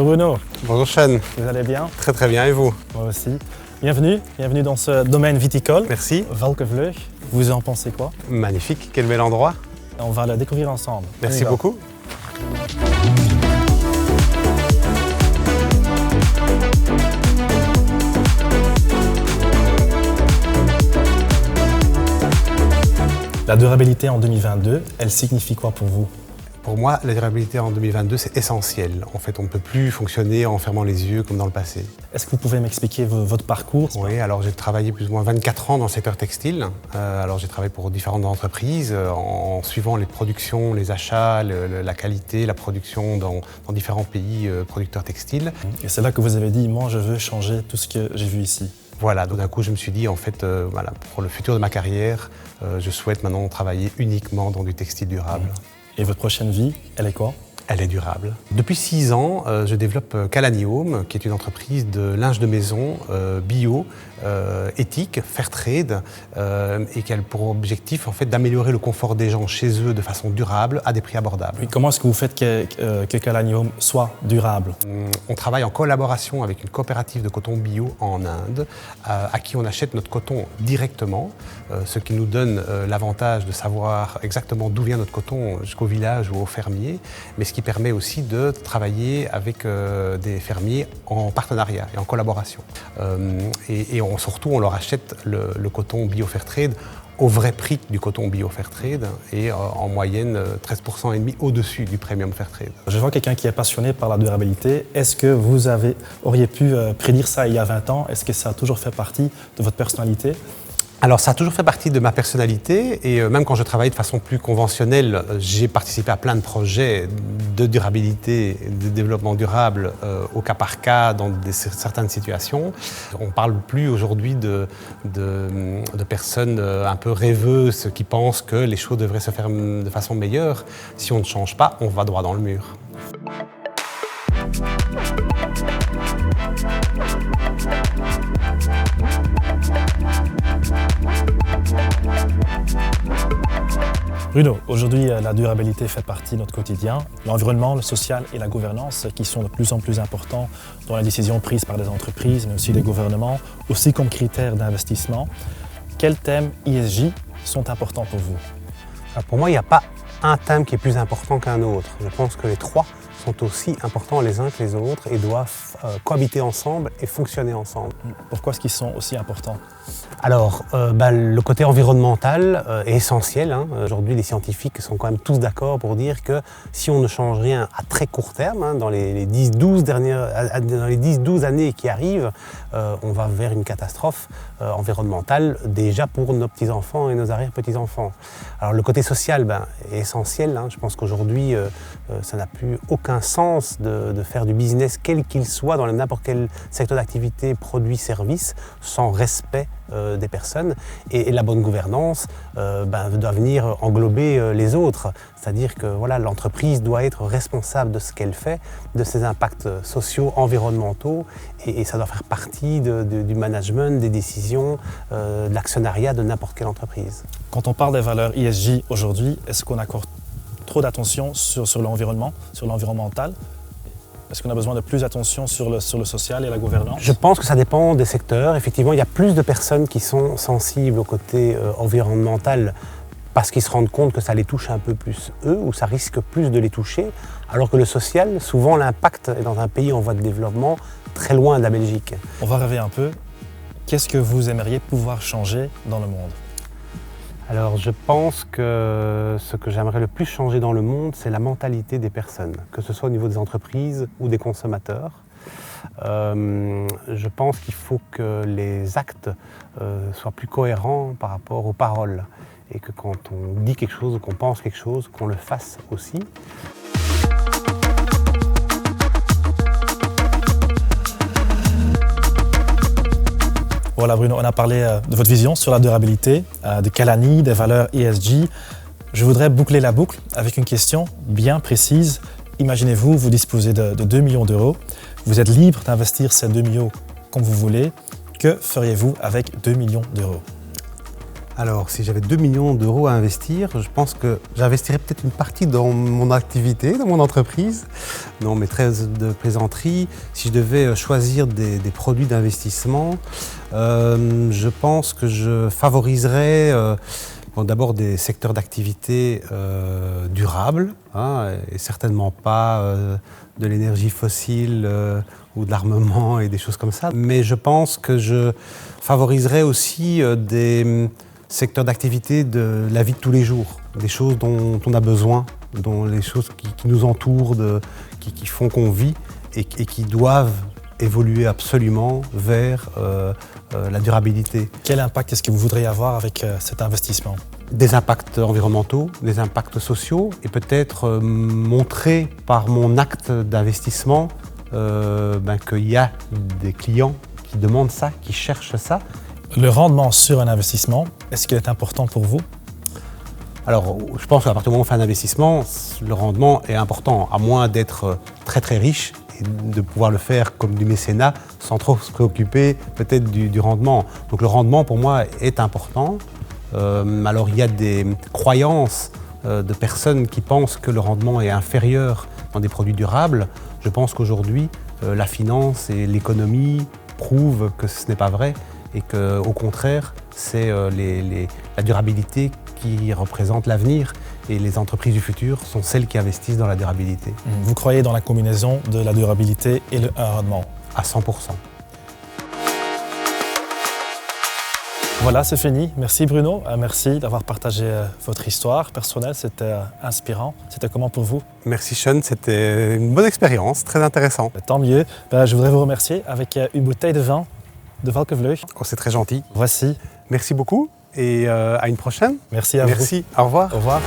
Bruno. Bonjour Sean. Vous allez bien? Très très bien, et vous? Moi aussi. Bienvenue dans ce domaine viticole. Merci. Valkenvleug. Vous en pensez quoi? Magnifique, quel bel endroit. On va le découvrir ensemble. Merci beaucoup. La durabilité en 2022, elle signifie quoi pour vous? Pour moi, la durabilité en 2022, c'est essentiel. En fait, on ne peut plus fonctionner en fermant les yeux comme dans le passé. Est-ce que vous pouvez m'expliquer votre parcours? Oui, alors j'ai travaillé plus ou moins 24 ans dans le secteur textile. Alors j'ai travaillé pour différentes entreprises en suivant les productions, les achats, la qualité, la production dans différents pays producteurs textiles. Et c'est là que vous avez dit, moi je veux changer tout ce que j'ai vu ici. Voilà, donc d'un coup je me suis dit, en fait, voilà, pour le futur de ma carrière, je souhaite maintenant travailler uniquement dans du textile durable. Et votre prochaine vie, elle est quoi? Elle est durable. Depuis 6 ans, je développe Kalani Home, qui est une entreprise de linge de maison bio, éthique, fair trade, et qui a pour objectif en fait, d'améliorer le confort des gens chez eux de façon durable, à des prix abordables. Et comment est-ce que vous faites que Kalani Home soit durable? On travaille en collaboration avec une coopérative de coton bio en Inde, à qui on achète notre coton directement, ce qui nous donne l'avantage de savoir exactement d'où vient notre coton jusqu'au village ou au fermier, mais ce qui permet aussi de travailler avec des fermiers en partenariat et en collaboration. Surtout, on leur achète le coton bio Fairtrade au vrai prix du coton bio Fairtrade et en moyenne 13,5% au-dessus du premium Fairtrade. Je vois quelqu'un qui est passionné par la durabilité. Est-ce que vous auriez pu prédire ça il y a 20 ans? Est-ce que ça a toujours fait partie de votre personnalité? Alors ça a toujours fait partie de ma personnalité et même quand je travaillais de façon plus conventionnelle, j'ai participé à plein de projets de durabilité, de développement durable au cas par cas dans certaines situations. On ne parle plus aujourd'hui de personnes un peu rêveuses qui pensent que les choses devraient se faire de façon meilleure. Si on ne change pas, on va droit dans le mur. Bruno, aujourd'hui, la durabilité fait partie de notre quotidien. L'environnement, le social et la gouvernance qui sont de plus en plus importants dans les décisions prises par des entreprises, mais aussi des gouvernements, aussi comme critères d'investissement. Quels thèmes ESG sont importants pour vous? Alors pour moi, il n'y a pas un thème qui est plus important qu'un autre. Je pense que les trois sont aussi importants les uns que les autres et doivent cohabiter ensemble et fonctionner ensemble. Pourquoi est-ce qu'ils sont aussi importants? Alors, le côté environnemental est essentiel. Aujourd'hui, les scientifiques sont quand même tous d'accord pour dire que si on ne change rien à très court terme, dans les 10-12 années qui arrivent, on va vers une catastrophe environnementale déjà pour nos petits-enfants et nos arrière-petits-enfants. Alors, le côté social est essentiel. Je pense qu'aujourd'hui, ça n'a plus aucun sens de faire du business, quel qu'il soit, dans n'importe quel secteur d'activité, produit, service, sans respect des personnes. Et la bonne gouvernance doit venir englober les autres. C'est-à-dire que voilà, l'entreprise doit être responsable de ce qu'elle fait, de ses impacts sociaux, environnementaux, et ça doit faire partie du management, des décisions, de l'actionnariat de n'importe quelle entreprise. Quand on parle des valeurs ESG aujourd'hui, est-ce qu'on accorde trop d'attention sur l'environnement, sur l'environnemental? Est-ce qu'on a besoin de plus d'attention sur le social et la gouvernance? Je pense que ça dépend des secteurs. Effectivement, il y a plus de personnes qui sont sensibles au côté environnemental parce qu'ils se rendent compte que ça les touche un peu plus eux ou ça risque plus de les toucher. Alors que le social, souvent l'impact est dans un pays en voie de développement très loin de la Belgique. On va rêver un peu. Qu'est-ce que vous aimeriez pouvoir changer dans le monde? Alors je pense que ce que j'aimerais le plus changer dans le monde, c'est la mentalité des personnes, que ce soit au niveau des entreprises ou des consommateurs. Je pense qu'il faut que les actes soient plus cohérents par rapport aux paroles et que quand on dit quelque chose ou qu'on pense quelque chose, qu'on le fasse aussi. Voilà Bruno, on a parlé de votre vision sur la durabilité, de Kalani, des valeurs ESG. Je voudrais boucler la boucle avec une question bien précise. Imaginez-vous, vous disposez de 2 millions d'euros. Vous êtes libre d'investir ces 2 millions comme vous voulez. Que feriez-vous avec 2 millions d'euros? Alors, si j'avais 2 millions d'euros à investir, je pense que j'investirais peut-être une partie dans mon activité, dans mon entreprise. Non, mais trêve de plaisanterie. Si je devais choisir des produits d'investissement, je pense que je favoriserais d'abord des secteurs d'activité durables, hein, et certainement pas de l'énergie fossile ou de l'armement et des choses comme ça. Mais je pense que je favoriserais aussi des secteurs d'activité de la vie de tous les jours, des choses dont on a besoin, les choses qui nous entourent, qui font qu'on vit et qui doivent évoluer absolument vers la durabilité. Quel impact est-ce que vous voudriez avoir avec cet investissement ? Des impacts environnementaux, des impacts sociaux et peut-être montrer par mon acte d'investissement qu'il y a des clients qui demandent ça, qui cherchent ça. Le rendement sur un investissement, est-ce qu'il est important pour vous ? Alors, je pense qu'à partir du moment où on fait un investissement, le rendement est important, à moins d'être très très riche et de pouvoir le faire comme du mécénat sans trop se préoccuper peut-être du rendement. Donc le rendement pour moi est important. Alors il y a des croyances de personnes qui pensent que le rendement est inférieur dans des produits durables. Je pense qu'aujourd'hui, la finance et l'économie prouvent que ce n'est pas vrai et qu'au contraire, c'est la durabilité qui représente l'avenir et les entreprises du futur sont celles qui investissent dans la durabilité. Vous croyez dans la combinaison de la durabilité et le rendement ? À 100%. Voilà, c'est fini. Merci Bruno. Merci d'avoir partagé votre histoire personnelle. C'était inspirant. C'était comment pour vous ? Merci Sean, c'était une bonne expérience, très intéressant. Tant mieux. Je voudrais vous remercier avec une bouteille de vin de Valkevleug. Oh, c'est très gentil. Voici. Merci beaucoup et à une prochaine. Merci à vous. Merci, au revoir. Au revoir.